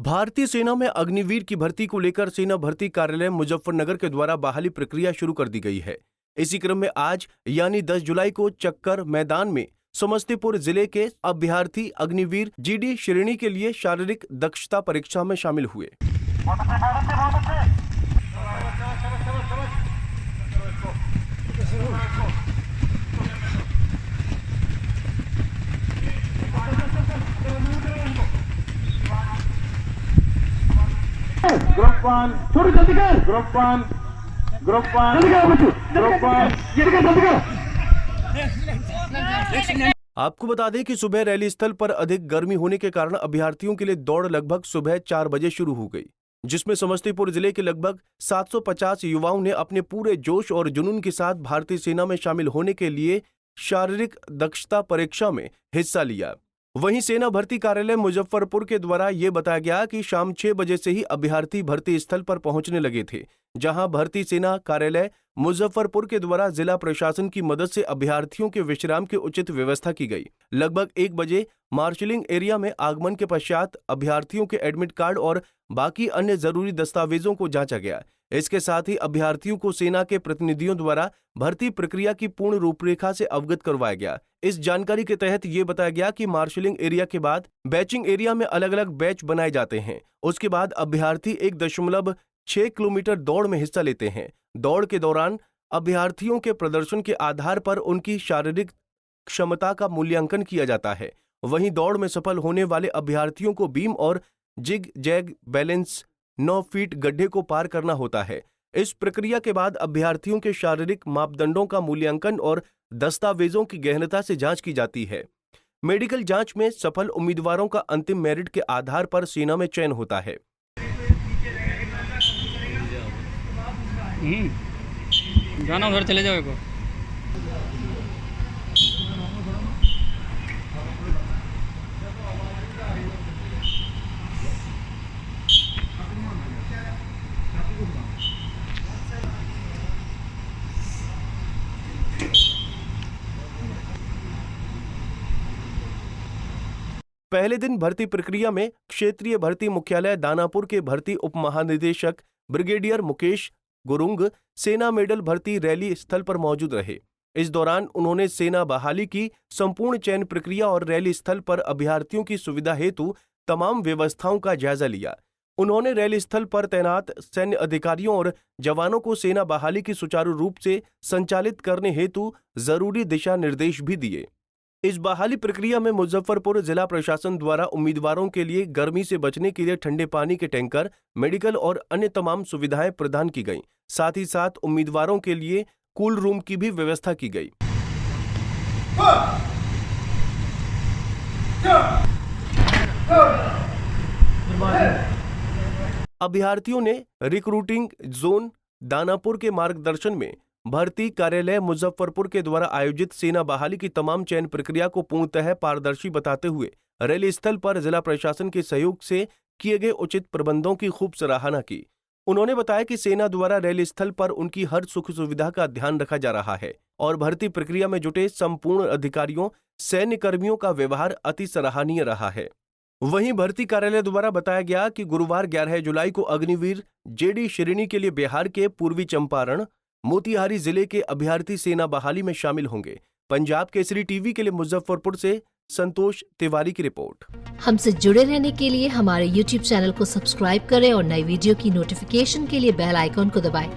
भारतीय सेना में अग्निवीर की भर्ती को लेकर सेना भर्ती कार्यालय मुजफ्फरनगर के द्वारा बहाली प्रक्रिया शुरू कर दी गई है। इसी क्रम में आज यानी 10 जुलाई को चक्कर मैदान में समस्तीपुर जिले के अभ्यर्थी अग्निवीर जीडी श्रेणी के लिए शारीरिक दक्षता परीक्षा में शामिल हुए। ग्रुप 1 थोड़ी जल्दी कर। ग्रुप 1 ग्रुप 1 आपको बता दें कि सुबह रैली स्थल पर अधिक गर्मी होने के कारण अभ्यर्थियों के लिए दौड़ लगभग सुबह 4 बजे शुरू हो गई, जिसमें समस्तीपुर जिले के लगभग 750 युवाओं ने अपने पूरे जोश और जुनून के साथ भारतीय सेना में शामिल होने के लिए शारीरिक दक्षता परीक्षा में हिस्सा लिया। वहीं सेना भर्ती कार्यालय मुजफ्फरपुर के द्वारा ये बताया गया कि शाम 6 बजे से ही अभ्यर्थी भर्ती स्थल पर पहुंचने लगे थे, जहां भर्ती सेना कार्यालय मुजफ्फरपुर के द्वारा जिला प्रशासन की मदद से अभ्यर्थियों के विश्राम की उचित व्यवस्था की गई। लगभग 1 बजे मार्शलिंग एरिया में आगमन के पश्चात अभ्यर्थियों के एडमिट कार्ड और बाकी अन्य जरूरी दस्तावेजों को जांचा गया। इसके साथ ही अभ्यर्थियों को सेना के प्रतिनिधियों द्वारा भर्ती प्रक्रिया की पूर्ण रूपरेखा से अवगत करवाया गया। इस जानकारी के तहत ये बताया गया कि मार्शलिंग एरिया के बाद बैचिंग एरिया में अलग अलग बैच बनाए जाते हैं। उसके बाद अभ्यर्थी 1.6 किलोमीटर दौड़ में हिस्सा लेते हैं। दौड़ के दौरान अभ्यर्थियों के प्रदर्शन के आधार पर उनकी शारीरिक क्षमता का मूल्यांकन किया जाता है। वहीं दौड़ में सफल होने वाले अभ्यर्थियों को बीम और जिग जैग बैलेंस 9 फीट गड्ढे को पार करना होता है। इस प्रक्रिया के बाद अभ्यर्थियों के शारीरिक मापदंडों का मूल्यांकन और दस्तावेजों की गहनता से जांच की जाती है। मेडिकल जांच में सफल उम्मीदवारों का अंतिम मेरिट के आधार पर सेना में चयन होता है। जाना उधर चले जाओ को। पहले दिन भर्ती प्रक्रिया में क्षेत्रीय भर्ती मुख्यालय दानापुर के भर्ती उप महानिदेशक ब्रिगेडियर मुकेश गुरुंग सेना मेडल भर्ती रैली स्थल पर मौजूद रहे। इस दौरान उन्होंने सेना बहाली की संपूर्ण चयन प्रक्रिया और रैली स्थल पर अभ्यर्थियों की सुविधा हेतु तमाम व्यवस्थाओं का जायजा लिया। उन्होंने रैली स्थल पर तैनात सैन्य अधिकारियों और जवानों को सेना बहाली की सुचारू रूप से संचालित करने हेतु जरूरी दिशा निर्देश भी दिए। इस बहाली प्रक्रिया में मुजफ्फरपुर जिला प्रशासन द्वारा उम्मीदवारों के लिए गर्मी से बचने के लिए ठंडे पानी के टैंकर, मेडिकल और अन्य तमाम सुविधाएं प्रदान की गईं। साथ ही साथ उम्मीदवारों के लिए कूल रूम की भी व्यवस्था की गई। अभ्यर्थियों ने रिक्रूटिंग जोन दानापुर के मार्गदर्शन में भर्ती कार्यालय मुजफ्फरपुर के द्वारा आयोजित सेना बहाली की तमाम चयन प्रक्रिया को पूर्णतः पारदर्शी बताते हुए रैली स्थल पर जिला प्रशासन के सहयोग से किए गए उचित प्रबंधों की खूब सराहना की। उन्होंने बताया कि सेना द्वारा रैली स्थल पर उनकी हर सुख सुविधा का ध्यान रखा जा रहा है और भर्ती प्रक्रिया में जुटे संपूर्ण अधिकारियों, सैन्य कर्मियों का व्यवहार अति सराहनीय रहा है। वहीं भर्ती कार्यालय द्वारा बताया गया कि गुरुवार 11 जुलाई को अग्निवीर जेडी श्रेणी के लिए बिहार के पूर्वी चंपारण, मोतिहारी जिले के अभ्यर्थी सेना बहाली में शामिल होंगे। पंजाब केसरी टीवी के लिए मुजफ्फरपुर से संतोष तिवारी की रिपोर्ट। हमसे जुड़े रहने के लिए हमारे YouTube चैनल को सब्सक्राइब करें और नई वीडियो की नोटिफिकेशन के लिए बेल आइकॉन को दबाएं।